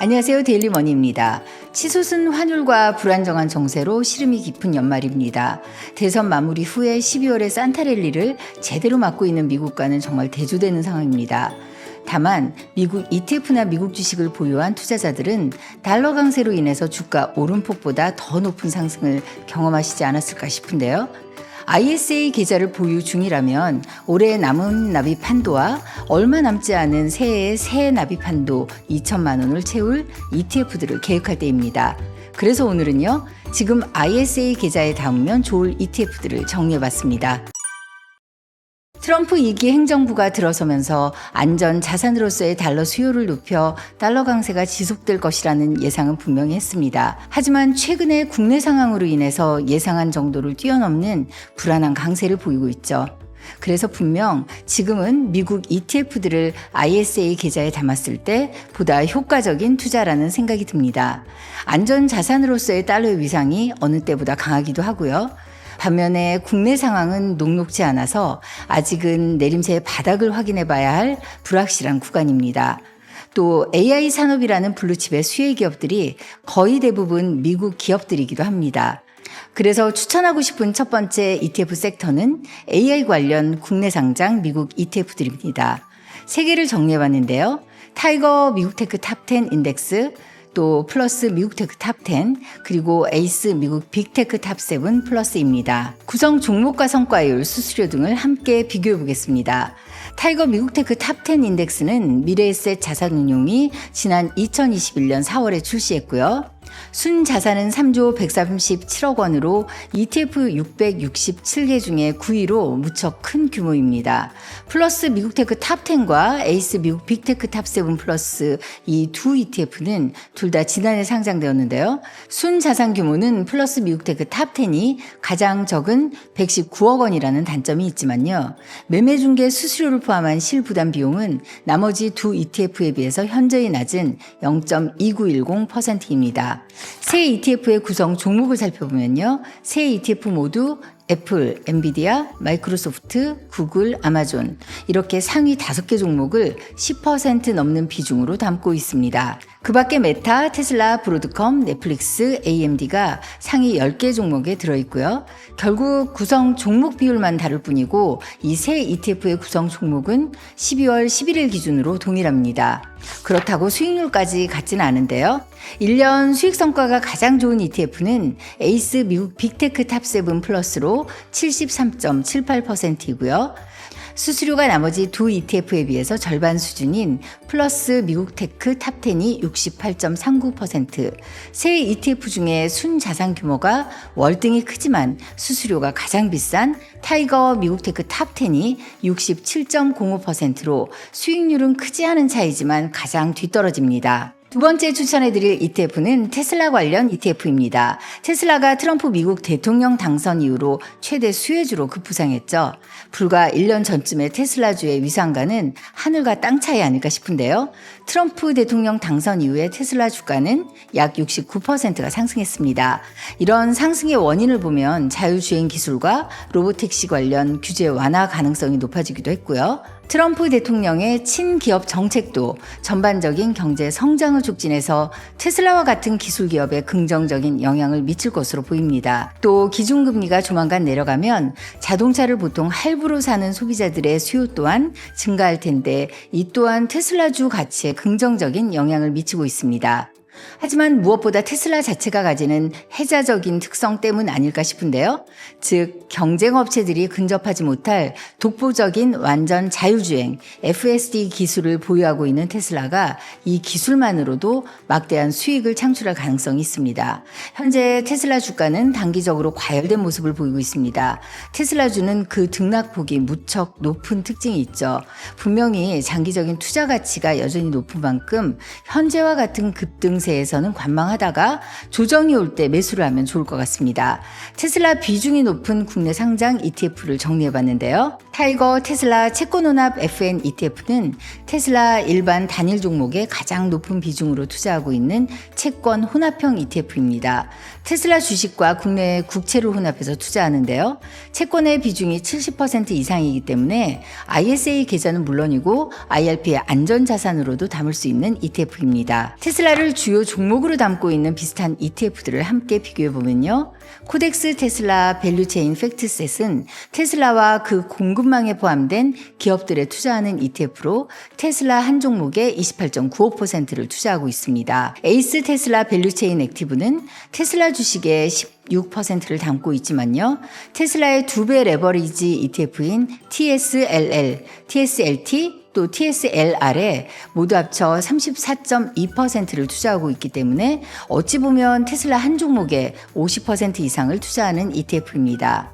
안녕하세요. 데일리머니입니다. 치솟은 환율과 불안정한 정세로 시름이 깊은 연말입니다. 대선 마무리 후에 12월에 산타랠리를 제대로 맞고 있는 미국과는 정말 대조되는 상황입니다. 다만 미국 ETF나 미국 주식을 보유한 투자자들은 달러 강세로 인해서 주가 오름폭보다 더 높은 상승을 경험하시지 않았을까 싶은데요. ISA 계좌를 보유 중이라면 올해 남은 납입 한도와 얼마 남지 않은 새해의 새 납입 한도 2천만 원을 채울 ETF들을 계획할 때입니다. 그래서 오늘은요, 지금 ISA 계좌에 담으면 좋을 ETF들을 정리해봤습니다. 트럼프 2기 행정부가 들어서면서 안전 자산으로서의 달러 수요를 높여 달러 강세가 지속될 것이라는 예상은 분명히 했습니다. 하지만 최근의 국내 상황으로 인해서 예상한 정도를 뛰어넘는 불안한 강세를 보이고 있죠. 그래서 분명 지금은 미국 ETF들을 ISA 계좌에 담았을 때 보다 효과적인 투자라는 생각이 듭니다. 안전 자산으로서의 달러의 위상이 어느 때보다 강하기도 하고요. 반면에 국내 상황은 녹록지 않아서 아직은 내림세의 바닥을 확인해 봐야 할 불확실한 구간입니다. 또 AI 산업이라는 블루칩의 수혜 기업들이 거의 대부분 미국 기업들이기도 합니다. 그래서 추천하고 싶은 첫 번째 ETF 섹터는 AI 관련 국내 상장 미국 ETF들입니다. 세 개를 정리해 봤는데요. 타이거 미국 테크 탑10 인덱스, 또 플러스 미국 테크 탑10, 그리고 에이스 미국 빅테크 탑7 플러스입니다. 구성 종목과 성과율, 수수료 등을 함께 비교해 보겠습니다. 타이거 미국 테크 탑10 인덱스는 미래에셋 자산운용이 지난 2021년 4월에 출시했고요. 순 자산은 3조 137억 원으로 ETF 667개 중에 9위로 무척 큰 규모입니다. 플러스 미국 테크 탑10과 에이스 미국 빅테크 탑7 플러스 이 두 ETF는 둘 다 지난해 상장되었는데요. 순 자산 규모는 플러스 미국 테크 탑10이 가장 적은 119억 원이라는 단점이 있지만요. 매매 중개 수수료를 포함한 실부담 비용은 나머지 두 ETF에 비해서 현저히 낮은 0.2910%입니다. 세 ETF의 구성 종목을 살펴보면요. 세 ETF 모두 애플, 엔비디아, 마이크로소프트, 구글, 아마존 이렇게 상위 5개 종목을 10% 넘는 비중으로 담고 있습니다. 그 밖에 메타, 테슬라, 브로드컴, 넷플릭스, AMD가 상위 10개 종목에 들어있고요. 결국 구성 종목 비율만 다를 뿐이고 이 세 ETF의 구성 종목은 12월 11일 기준으로 동일합니다. 그렇다고 수익률까지 같지는 않은데요. 1년 수익 성과가 가장 좋은 ETF는 에이스 미국 빅테크 탑7 플러스로 73.78%이고요. 수수료가 나머지 두 ETF에 비해서 절반 수준인 플러스 미국 테크 탑10이 68.39%, 세 ETF 중에 순 자산 규모가 월등히 크지만 수수료가 가장 비싼 타이거 미국 테크 탑10이 67.05%로 수익률은 크지 않은 차이지만 가장 뒤떨어집니다. 두 번째 추천해드릴 ETF는 테슬라 관련 ETF입니다. 테슬라가 트럼프 미국 대통령 당선 이후로 최대 수혜주로 급부상했죠. 불과 1년 전쯤에 테슬라주의 위상과는 하늘과 땅 차이 아닐까 싶은데요. 트럼프 대통령 당선 이후에 테슬라 주가는 약 69%가 상승했습니다. 이런 상승의 원인을 보면 자율주행 기술과 로보택시 관련 규제 완화 가능성이 높아지기도 했고요. 트럼프 대통령의 친기업 정책도 전반적인 경제 성장을 촉진해서 테슬라와 같은 기술 기업에 긍정적인 영향을 미칠 것으로 보입니다. 또 기준금리가 조만간 내려가면 자동차를 보통 할부로 사는 소비자들의 수요 또한 증가할 텐데 이 또한 테슬라주 가치에 긍정적인 영향을 미치고 있습니다. 하지만 무엇보다 테슬라 자체가 가지는 혜자적인 특성 때문 아닐까 싶은데요. 즉 경쟁 업체들이 근접하지 못할 독보적인 완전 자율주행 FSD 기술을 보유하고 있는 테슬라가 이 기술만으로도 막대한 수익을 창출할 가능성이 있습니다. 현재 테슬라 주가는 단기적으로 과열된 모습을 보이고 있습니다. 테슬라주는 그 등락폭이 무척 높은 특징이 있죠. 분명히 장기적인 투자 가치가 여전히 높은 만큼 현재와 같은 급등세 강세에서는 관망하다가 조정이 올 때 매수를 하면 좋을 것 같습니다. 테슬라 비중이 높은 국내 상장 ETF를 정리해봤는데요. 타이거 테슬라 채권혼합 FN ETF는 테슬라 일반 단일 종목에 가장 높은 비중으로 투자하고 있는 채권 혼합형 ETF입니다. 테슬라 주식과 국내 국채를 혼합해서 투자하는데요. 채권의 비중이 70% 이상이기 때문에 ISA 계좌는 물론이고 IRP의 안전자산으로도 담을 수 있는 ETF입니다. 테슬라를 주요 종목으로 담고 있는 비슷한 ETF들을 함께 비교해보면요. 코덱스 테슬라 밸류체인 팩트셋은 테슬라와 그 공급망에 포함된 기업들에 투자하는 ETF로 테슬라 한 종목에 28.95%를 투자하고 있습니다. 에이스 테슬라 밸류체인 액티브는 테슬라 주식의 16%를 담고 있지만요. 테슬라의 2배 레버리지 ETF인 TSLL, TSLT, 또 TSLR에 모두 합쳐 34.2%를 투자하고 있기 때문에 어찌 보면 테슬라 한 종목에 50% 이상을 투자하는 ETF입니다.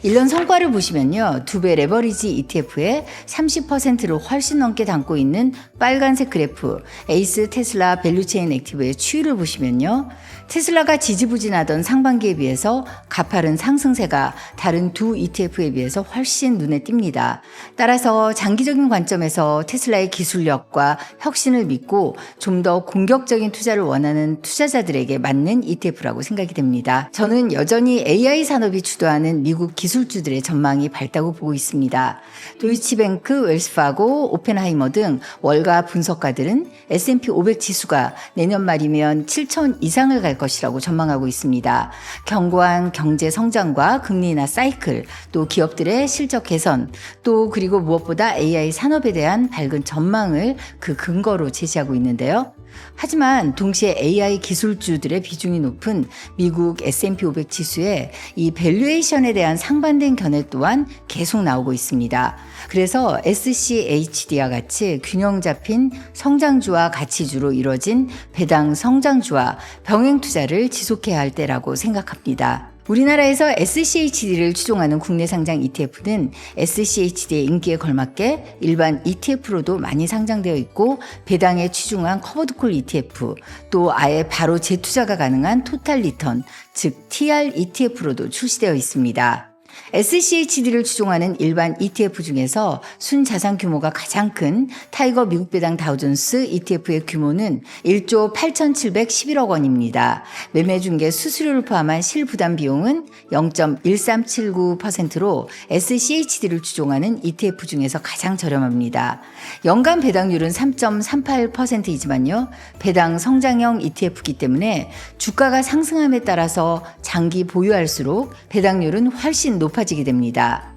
1년 성과를 보시면요. 2배 레버리지 ETF에 30%를 훨씬 넘게 담고 있는 빨간색 그래프 에이스 테슬라 밸류체인 액티브의 추이를 보시면요. 테슬라가 지지부진하던 상반기에 비해서 가파른 상승세가 다른 두 ETF에 비해서 훨씬 눈에 띕니다. 따라서 장기적인 관점에서 테슬라의 기술력과 혁신을 믿고 좀 더 공격적인 투자를 원하는 투자자들에게 맞는 ETF라고 생각이 됩니다. 저는 여전히 AI 산업이 주도하는 미국 기술주들의 전망이 밝다고 보고 있습니다. 도이치뱅크, 웰스파고, 오펜하이머 등 월가 분석가들은 S&P 500 지수가 내년 말이면 7,000 이상을 갈 것이라고 전망하고 있습니다. 견고한 경제 성장과 금리 인하 사이클, 또 기업들의 실적 개선, 또 그리고 무엇보다 AI 산업에 대한 밝은 전망을 그 근거로 제시하고 있는데요. 하지만 동시에 AI 기술주들의 비중이 높은 미국 S&P 500 지수에 이 밸류에이션에 대한 상반된 견해 또한 계속 나오고 있습니다. 그래서 SCHD와 같이 균형 잡힌 성장주와 가치주로 이뤄진 배당 성장주와 병행 투자를 지속해야 할 때라고 생각합니다. 우리나라에서 SCHD를 추종하는 국내 상장 ETF는 SCHD의 인기에 걸맞게 일반 ETF로도 많이 상장되어 있고 배당에 치중한 커버드콜 ETF, 또 아예 바로 재투자가 가능한 토탈 리턴, 즉 TR ETF로도 출시되어 있습니다. SCHD를 추종하는 일반 ETF 중에서 순자산 규모가 가장 큰 타이거 미국 배당 다우존스 ETF의 규모는 1조 8,711억 원입니다. 매매 중개 수수료를 포함한 실부담 비용은 0.1379%로 SCHD를 추종하는 ETF 중에서 가장 저렴합니다. 연간 배당률은 3.38%이지만요. 배당 성장형 ETF이기 때문에 주가가 상승함에 따라서 장기 보유할수록 배당률은 훨씬 높아지게 됩니다.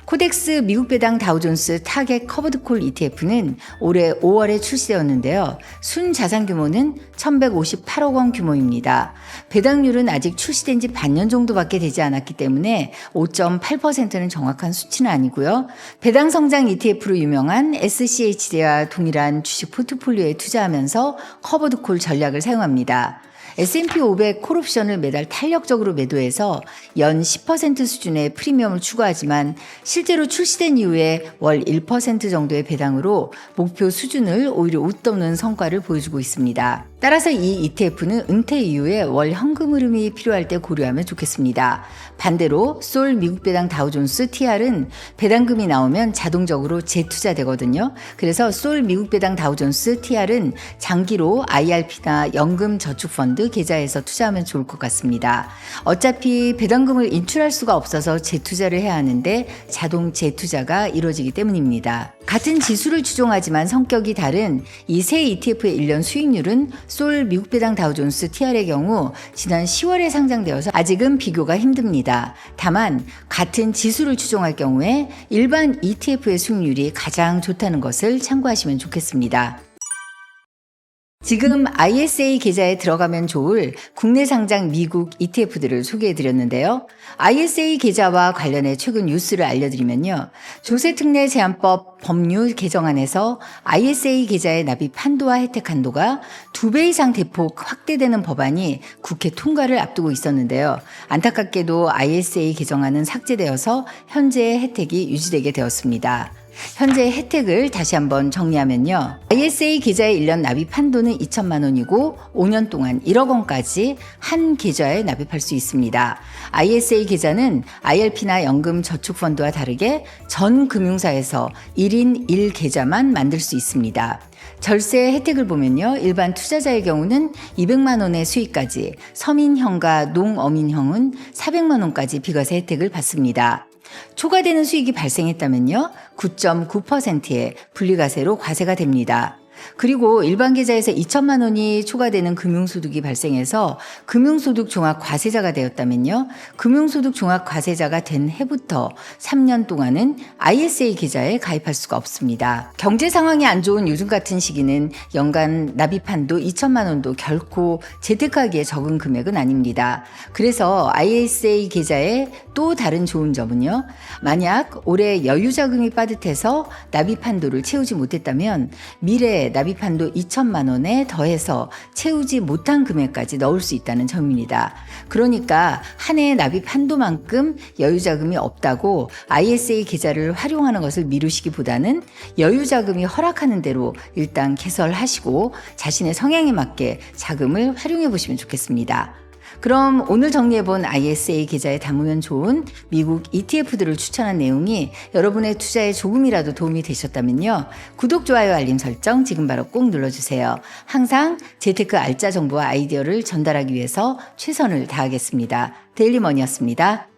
코덱스 미국 배당 다우존스 타겟 커버드콜 ETF는 올해 5월에 출시되었는데요. 순자산 규모는 1,158억 원 규모입니다. 배당률은 아직 출시된 지 반년 정도밖에 되지 않았기 때문에 5.8%는 정확한 수치는 아니고요. 배당 성장 ETF로 유명한 SCHD와 동일한 주식 포트폴리오에 투자하면서 커버드콜 전략을 사용합니다. S&P 500 콜옵션을 매달 탄력적으로 매도해서 연 10% 수준의 프리미엄을 추구하지만 실제로 출시된 이후에 월 1% 정도의 배당으로 목표 수준을 오히려 웃도는 성과를 보여주고 있습니다. 따라서 이 ETF는 은퇴 이후에 월 현금 흐름이 필요할 때 고려하면 좋겠습니다. 반대로 솔 미국 배당 다우존스 TR은 배당금이 나오면 자동적으로 재투자되거든요. 그래서 솔 미국 배당 다우존스 TR은 장기로 IRP나 연금 저축펀드 계좌에서 투자하면 좋을 것 같습니다. 어차피 배당금을 인출할 수가 없어서 재투자를 해야 하는데 자동 재투자가 이루어지기 때문입니다. 같은 지수를 추종하지만 성격이 다른 이 세 ETF의 1년 수익률은 솔 미국 배당 다우존스 TR의 경우 지난 10월에 상장되어서 아직은 비교가 힘듭니다. 다만 같은 지수를 추종할 경우에 일반 ETF의 수익률이 가장 좋다는 것을 참고하시면 좋겠습니다. 지금 ISA 계좌에 들어가면 좋을 국내 상장 미국 ETF들을 소개해드렸는데요. ISA 계좌와 관련해 최근 뉴스를 알려드리면요. 조세특례 제한법 법률 개정안에서 ISA 계좌의 납입 한도와 혜택 한도가 2배 이상 대폭 확대되는 법안이 국회 통과를 앞두고 있었는데요. 안타깝게도 ISA 개정안은 삭제되어서 현재의 혜택이 유지되게 되었습니다. 현재 혜택을 다시 한번 정리하면요. ISA 계좌의 1년 납입 한도는 2천만 원이고 5년 동안 1억 원까지 한 계좌에 납입할 수 있습니다. ISA 계좌는 IRP나 연금저축펀드와 다르게 전 금융사에서 1인 1계좌만 만들 수 있습니다. 절세 혜택을 보면요. 일반 투자자의 경우는 200만 원의 수익까지, 서민형과 농어민형은 400만 원까지 비과세 혜택을 받습니다. 초과되는 수익이 발생했다면요. 9.9%의 분리과세로 과세가 됩니다. 그리고 일반 계좌에서 2천만 원이 초과되는 금융소득이 발생해서 금융소득 종합과세자가 되었다면요. 금융소득 종합과세자가 된 해부터 3년 동안은 ISA 계좌에 가입할 수가 없습니다. 경제 상황이 안 좋은 요즘 같은 시기는 연간 납입 한도 2천만 원도 결코 재테크하기에 적은 금액은 아닙니다. 그래서 ISA 계좌의 또 다른 좋은 점은요. 만약 올해 여유자금이 빠듯해서 납입 한도를 채우지 못했다면 미래에 납입 한도 2천만 원에 더해서 채우지 못한 금액까지 넣을 수 있다는 점입니다. 그러니까 한 해의 납입 한도만큼 여유자금이 없다고 ISA 계좌를 활용하는 것을 미루시기보다는 여유자금이 허락하는 대로 일단 개설하시고 자신의 성향에 맞게 자금을 활용해 보시면 좋겠습니다. 그럼 오늘 정리해본 ISA 계좌에 담으면 좋은 미국 ETF들을 추천한 내용이 여러분의 투자에 조금이라도 도움이 되셨다면요. 구독, 좋아요, 알림 설정 지금 바로 꼭 눌러주세요. 항상 재테크 알짜 정보와 아이디어를 전달하기 위해서 최선을 다하겠습니다. 데일리머니였습니다.